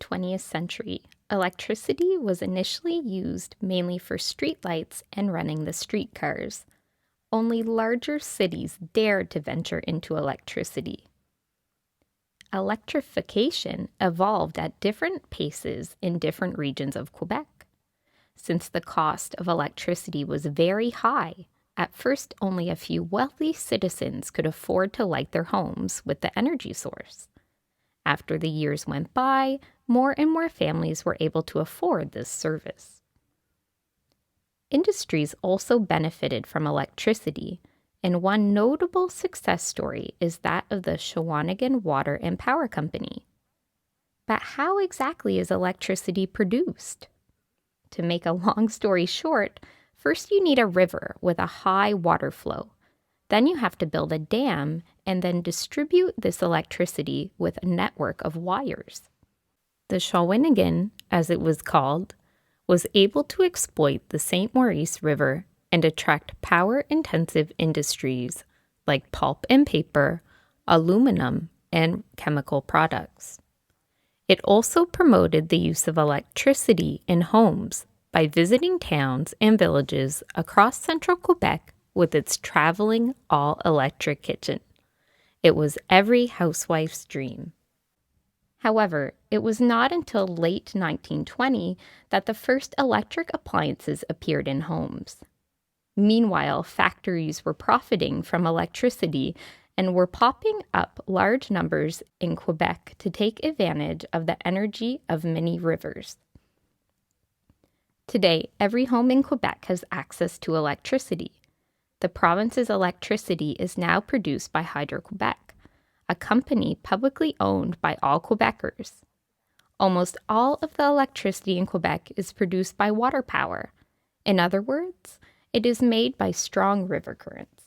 late 20th century, electricity was initially used mainly for streetlights and running the streetcars. Only larger cities dared to venture into electricity. Electrification evolved at different paces in different regions of Quebec. Since the cost of electricity was very high, at first only a few wealthy citizens could afford to light their homes with the energy source. After the years went by, more and more families were able to afford this service. Industries also benefited from electricity, and one notable success story is that of the Shawinigan Water and Power Company. But how exactly is electricity produced? To make a long story short, first you need a river with a high water flow. Then you have to build a dam and then distribute this electricity with a network of wires. The Shawinigan, as it was called, was able to exploit the St. Maurice River and attract power-intensive industries like pulp and paper, aluminum, and chemical products. It also promoted the use of electricity in homes by visiting towns and villages across central Quebec with its traveling all-electric kitchen. It was every housewife's dream. However, it was not until late 1920 that the first electric appliances appeared in homes. Meanwhile, factories were profiting from electricity and were popping up large numbers in Quebec to take advantage of the energy of many rivers. Today, every home in Quebec has access to electricity. The province's electricity is now produced by Hydro-Quebec, a company publicly owned by all Quebecers. Almost all of the electricity in Quebec is produced by water power. In other words, it is made by strong river currents.